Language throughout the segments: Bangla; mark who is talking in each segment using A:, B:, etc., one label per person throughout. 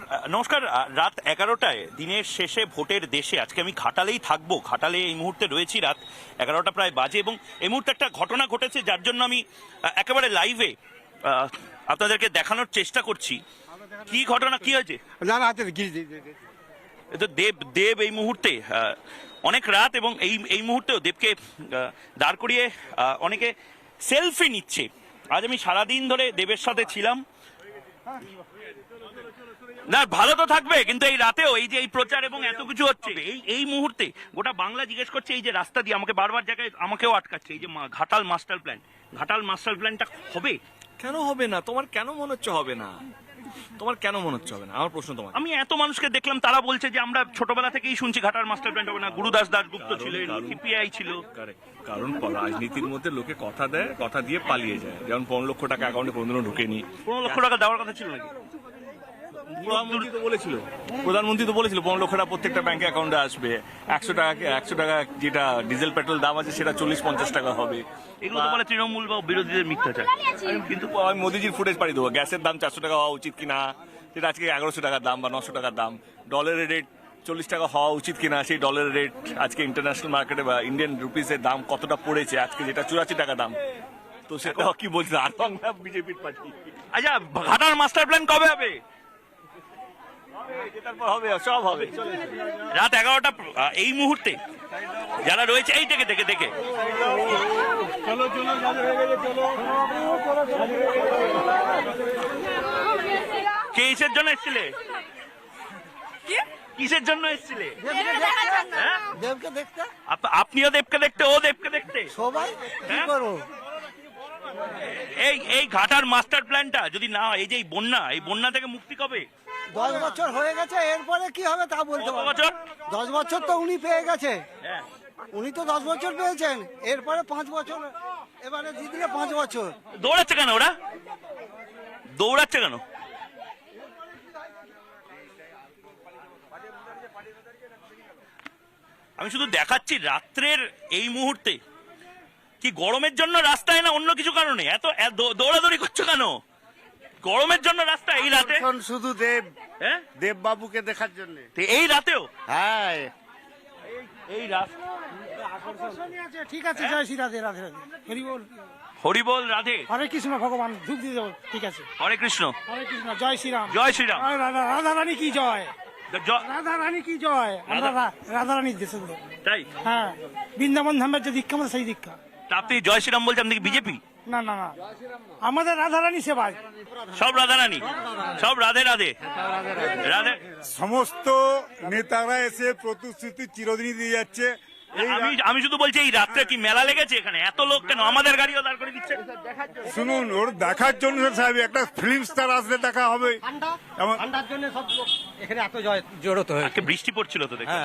A: নমস্কার। রাত 11টায় দিনের শেষে ভোটের দেশে আজকে আমি ঘাটালেই থাকবো। ঘাটালে এই মুহূর্তে রয়েছি, রাত 11টা প্রায় বাজে, এবং এই মুহূর্তে একটা ঘটনা ঘটেছে যার জন্য আমি একেবারে লাইভে আপনাদেরকে দেখানোর চেষ্টা করছি। কি ঘটনা, কি হয়েছে? দেব দেব এই মুহূর্তে অনেক রাত, এবং এই মুহূর্তেও দেবকে দাঁড় করিয়ে অনেকে সেলফি নিচ্ছে। আজ আমি সারাদিন ধরে দেবের সাথে ছিলাম। না, ভালো তো থাকবে, কিন্তু এই রাতেও এই যে এই প্রচার এবং এত কিছু হচ্ছে, এই মুহূর্তে গোটা বাংলা জিজ্ঞেস করছে এই যে রাস্তা দিয়ে আমাকে বারবার জায়গায় আমাকেও আটকাচ্ছে, এই যে ঘাটাল মাস্টার প্ল্যানটা হবে?
B: কেন হবে না? তোমার কেন মনে হচ্ছে হবে না? আমার প্রশ্ন তোমার।
A: আমি এত মানুষকে দেখলাম, তারা বলছে যে আমরা ছোটবেলা থেকেই শুনছি ঘাটাল মাস্টার প্ল্যান হবে না। গুরুদাস দাশগুপ্ত ছিলেন, সিপিআই ছিল।
B: কারণ রাজনীতির মধ্যে লোকে কথা দেয়, কথা দিয়ে পালিয়ে যায়। যেমন 15 লক্ষ টাকা অ্যাকাউন্টে কোনদিনও ঢুকেনি।
A: 15 লক্ষ টাকা দেওয়ার কথা ছিল নাকি?
B: প্রধানমন্ত্রী তো বলেছিল 15 লক্ষ টাকা প্রত্যেকটা ব্যাংকে অ্যাকাউন্টে আসবে। 100 টাকা যেটা ডিজেল পেট্রোল দাম আছে সেটা 40-50 টাকা হবে।
A: এগুলো তো বলে তৃণমূল বা বিরোধীদের মিথ্যাচার।
B: কিন্তু আমি মোদিজির ফুটেজ পাঠিয়ে দেবো। গ্যাসের দাম 400 টাকা হওয়া উচিত কিনা, সেটা আজকে 1100 টাকার দাম বা 900 টাকার দাম। ডলারের রেট 40 টাকা হওয়া উচিত কিনা, সেই ডলারের রেট আজকে ইন্টারন্যাশনাল মার্কেটে বা ইন্ডিয়ান রুপিসের দাম কতটা পড়েছে আজকে, যেটা 84 টাকা দাম। তো সেটা কি বলছে আর বাংলা বিজেপির পার্টি।
A: আচ্ছা, ঘাটাল মাস্টার প্ল্যান কবে হবে?
B: সব হবে।
A: রাত 11টা এই মুহূর্তে যারা রয়েছে, এই দেখে কিসের জন্য এসেছিলে? কিসের জন্য এসেছিলে?
C: দেবকে দেখতে।
A: আপনিও দেবকে দেখতে, ও দেবকে দেখতে,
C: সবাই কি করবো?
A: এই ঘাটার মাস্টার প্ল্যানটা যদি না হয়, এই যে এই বন্যা থেকে মুক্তি কবে?
C: 10 বছর হয়ে গেছে, এরপরে কি হবে তা বলতে পারবো। 10 বছর তো উনি পেয়ে গেছে। উনি তো 10 বছর পেয়েছেন, এরপরে 5 বছর, এবারে দিদিকে 5 বছর।
A: দৌড়াচ্ছে কেন ওরা? দৌড়াচ্ছে কেন? আমি শুধু দেখাচ্ছি রাত্রের এই মুহূর্তে কি গরমের জন্য রাস্তায়, না অন্য কিছু কারণে এত দৌড়াদৌড়ি করছো কেন? গরমের জন্য রাস্তা এই রাতে?
C: শুধু দেব বাবুকে দেখার জন্য
A: এই রাতেও?
C: হ্যাঁ,
A: এই রাস্তা
C: ঠিক আছে। জয় শ্রী রাধে, রাধে রাধে, হরি বল,
A: হরি বল, রাধে
C: হরে কৃষ্ণ, ভগবান ধূপ দিয়ে যাবো। ঠিক আছে,
A: হরে কৃষ্ণ,
C: হরে কৃষ্ণ, জয় শ্রীরাম,
A: জয় শ্রীরাম।
C: রাধা রানী কি জয়, রাধা রানী কি জয়। আমরা রাধা রানীর দেশে,
A: তাই?
C: হ্যাঁ, বৃন্দাবন ধামের যে দীক্ষা, আমাদের সেই দীক্ষা।
A: আপনি জয় শ্রীরাম বলছেন, আপনি কি বিজেপি?
C: না না না, আমাদের রাধা রানী সেবায়।
A: সব রাধা রানী, সব রাধে রাধে রাধে।
D: সমস্ত নেতারা এসে প্রতিশ্রুতি চিরদিনই দিয়ে যাচ্ছে।
A: আমি শুধু বলছি, এই রাত্রে কি মেলা লেগেছে এখানে? এত লোক কেন? আমাদের গাড়িও দাঁড় করে দিচ্ছে।
D: শুনুন, ওর দেখার জন্য সাহেব একটা ফিল্ম স্টার আসলে দেখা হবে।
C: এখানে এত জড়ো হয়ে
A: বৃষ্টি পড়ছিল তো দেখে,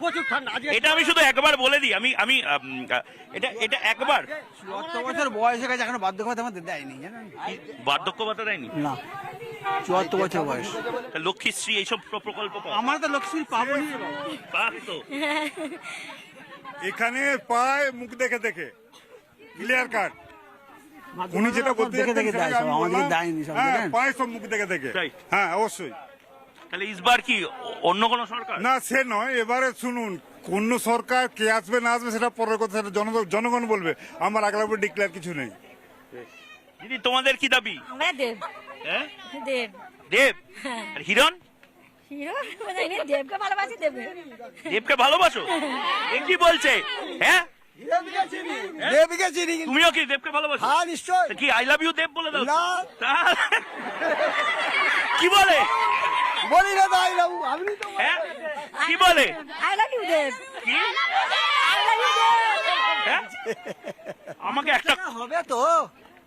C: প্রচুর ঠান্ডা।
A: এটা আমি শুধু একবার বলে দিই, আমি এটা একবার
C: 74 বছর বয়স হয়ে গেছে, এখনো বার্ধক্য ভাতা আমাদের দেয়নি, জানেন?
A: বার্ধক্য ভাতা দেয়নি
C: না, 74 বছর বয়স।
A: লক্ষ্মীশ্রী এইসব প্রকল্প
C: আমার তো লক্ষ্মী পাবনি।
A: তো
D: এখানে পায় মুখ দেখে দেখে ক্লিয়ার কাট। উনি যেটা বলতে পায় সব মুখ দেখে দেখে। হ্যাঁ, অবশ্যই।
A: তাহলে ইসবার কি অন্য কোন সরকার?
D: না, সে নয়। এবারে শুনুন, কোন সরকার কে আসবে না আসবে সেটা পরের কথা, সেটা জনগণ বলবে। আমার আগলা উপর ডিক্লেয়ার কিছু নেই।
A: দিদি, তোমাদের কি দাবি?
E: আমরা দেব।
A: হ্যাঁ,
E: দেব।
A: দেব আর হিরণ?
E: দেবকে ভালোবাসি,
A: দেবকে ভালোবাসো? এ কি বলছে? হ্যাঁ,
C: দেবকে চিনি।
A: তুমিও কি দেবকে ভালোবাসো?
C: হ্যাঁ, নিশ্চয়।
A: কি আই লাভ ইউ দেব বলে দাও?
C: না।
A: কি বলে?
C: বলি না তাই বাবু, আপনি তো
A: হ্যাঁ, কি বলে?
E: আই লাভ ইউ দেব।
A: কি?
E: আই লাভ ইউ দেব।
A: হ্যাঁ? আমাকে একটা
C: হবে তো,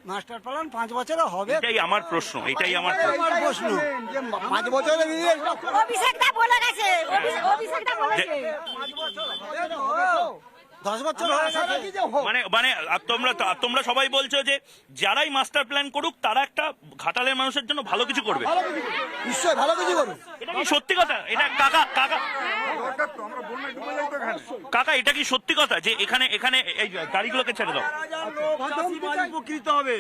C: মাস্টার প্ল্যান 5 বছরে হবে।
A: এটাই আমার প্রশ্ন, এটাই আমার
C: প্রশ্ন যে 5 বছরে
E: অভিষেক দা বলে গেছে, অভিষেক দা বলেছে
C: 10 বছর হয়ে গেছে।
A: মানে তোমরা সবাই বলছো যে যারাই মাস্টার প্ল্যান করুক তারা একটা ঘাটালের মানুষের জন্য ভালো কিছু করবে।
C: নিশ্চয় ভালো কিছু করুন।
A: এটা কি সত্যি কথা? এটা কাকা এটা কি সত্যি কথা যে এখানে এই গাড়িগুলোকে ছেড়ে দাও?
C: উপকৃত হবে।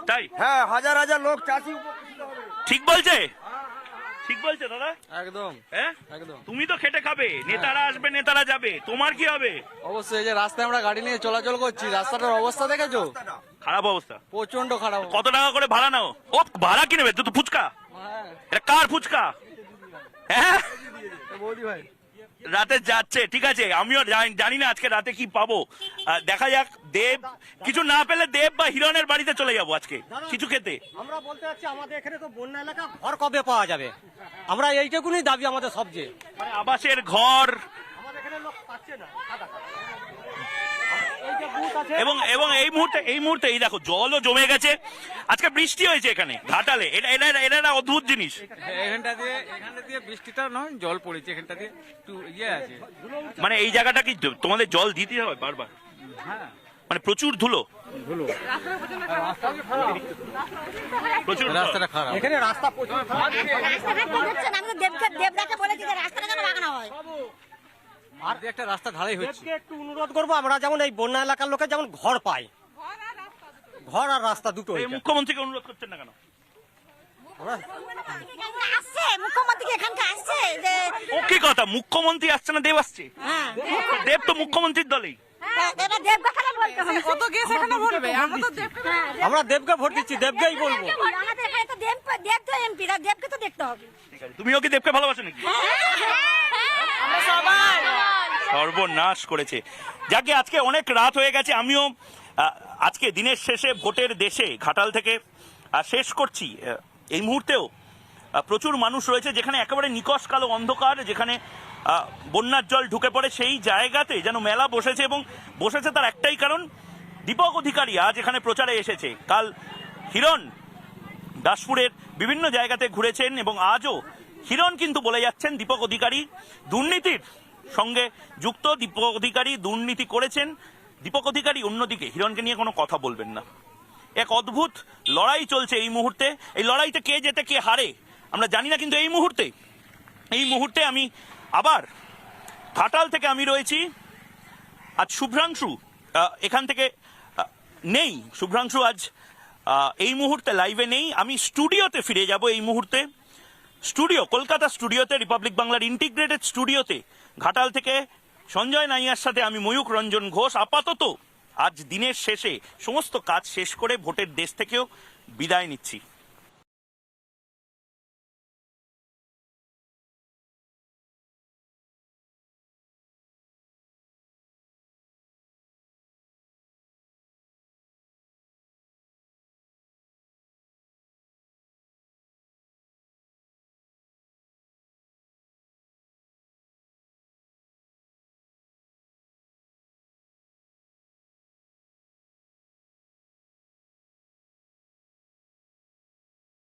A: তাই?
C: হ্যাঁ, হাজার হাজার লোক চাষি
A: ঠিক বলছে? ঠিক বলছে দাদা?
F: একদম
A: হ্যাঁ,
F: একদম
A: তুমি তো খেটে খাবে, নেতারা আসবে নেতারা যাবে, তোমার কি হবে?
F: অবশ্যই। এই যে রাস্তায় আমরা গাড়ি নিয়ে চলাচল করছি, রাস্তাটার অবস্থা দেখেছো?
A: খারাপ অবস্থা,
F: প্রচন্ড খারাপ।
A: কত টাকা করে ভাড়া নাও? ও ভাড়া কি নেবে? তো ফুচকা,
F: হ্যাঁ,
A: এটা কার ফুচকা? হ্যাঁ,
F: বৌদি ভাই
A: রাতে যাচ্ছে, ঠিক আছে, আমিও জানি না আজকে রাতে কি পাবো। দেখা যাক, দেব কিছু না পেলে দেব বা হিরণের বাড়িতে চলে যাবো আজকে কিছু খেতে।
G: আমরা বলতে চাচ্ছি আমাদের এখানে তো বন্যা এলাকা, ঘর কবে পাওয়া যাবে? আমরা এইটুকুনি দাবি আমাদের সবচেয়ে।
A: মানে আবাসের ঘর,
G: আমাদের এখানে লোক পাচ্ছে না। এই যে বুথ আছে,
A: এবং এবং এই মুহূর্তে এই দেখো জলও জমে গেছে। আজকে বৃষ্টি হয়েছে এখানে ঘাটালে, এটা একটা অদ্ভুত জিনিস।
F: এখানটা দিয়ে বৃষ্টিটা নয়, জল পড়েছে এখানটা দিয়ে, একটু ইয়ে আছে।
A: মানে এই জায়গাটা কি তোমাদের জল দিতে হয় বারবার?
F: হ্যাঁ,
A: মানে প্রচুর ধুলো, প্রচুর
F: রাস্তাটা খারাপ।
G: এখানে রাস্তা প্রচুর খারাপ।
E: রাস্তাঘাট তো হচ্ছে না। আমি তো দেবদাকে বলেছি যে রাস্তাটা যেন বাগানো হয়।
F: আর একটা রাস্তা ঢালাই হচ্ছে।
G: দেবকে একটু অনুরোধ করবো, আমরা যেমন এই বন্যা এলাকার লোকে যেমন ঘর পাই, ঘর আর রাস্তা দুটো।
A: এই মুখ্যমন্ত্রীকে অনুরোধ করছেন না কেন?
E: আসছে মুখ্যমন্ত্রী এখানকার আসছে যে
A: ও কি কথা, মুখ্যমন্ত্রী আসছে না দেব আসছে?
E: হ্যাঁ,
A: দেব তো মুখ্যমন্ত্রীর দলেই।
E: এটা দেব কথাটা বলতে হবে।
H: কত কেস এখানে বলবে? আমরা তো
E: হ্যাঁ,
G: আমরা দেবকে ভোট দিচ্ছি, দেবকেই বলবো।
E: আমাদের এখানে তো দেব তো এমপি, দেবকে তো দেখতে হবে।
A: ঠিক আছে, তুমিও কি দেবকে ভালোবাসো নাকি? সর্বনাশ করেছে। যাকে আজকে অনেক রাত হয়ে গেছে, আমিও আজকে দিনের শেষে ভোটের দেশে ঘাটাল থেকে শেষ করছি। এই মুহূর্তেও প্রচুর মানুষ রয়েছে যেখানে একেবারে নিকষ কালো অন্ধকার, যেখানে বন্যার জল ঢুকে পড়ে, সেই জায়গাতে যেন মেলা বসেছে, এবং বসেছে তার একটাই কারণ, দীপক অধিকারী আজ এখানে প্রচারে এসেছে। কাল হিরণ দাসপুরের বিভিন্ন জায়গাতে ঘুরেছেন, এবং আজও হিরণ কিন্তু বলে যাচ্ছেন দীপক অধিকারী দুর্নীতির সঙ্গে যুক্ত, দীপক অধিকারী দুর্নীতি করেছেন। দীপক অধিকারী অন্যদিকে হিরণকে নিয়ে কোনো কথা বলবেন না। এক অদ্ভুত লড়াই চলছে এই মুহূর্তে। এই লড়াইতে কে জেতে কে হারে আমরা জানি না, কিন্তু এই মুহূর্তে আমি আবার ঘাটাল থেকে আমি রয়েছি। আজ শুভ্রাংশু এখান থেকে নেই, শুভ্রাংশু আজ এই মুহূর্তে লাইভে নেই। আমি স্টুডিওতে ফিরে যাব এই মুহূর্তে। কলকাতা স্টুডিওতে, রিপাবলিক বাংলার ইন্টিগ্রেটেড স্টুডিওতে ঘাটাল থেকে সঞ্জয় নাইয়ার সাথে আমি ময়ূক রঞ্জন ঘোষ। আপাতত আজ দিনের শেষে সমস্ত কাজ শেষ করে ভোটের দেশ থেকেও বিদায় নিচ্ছি।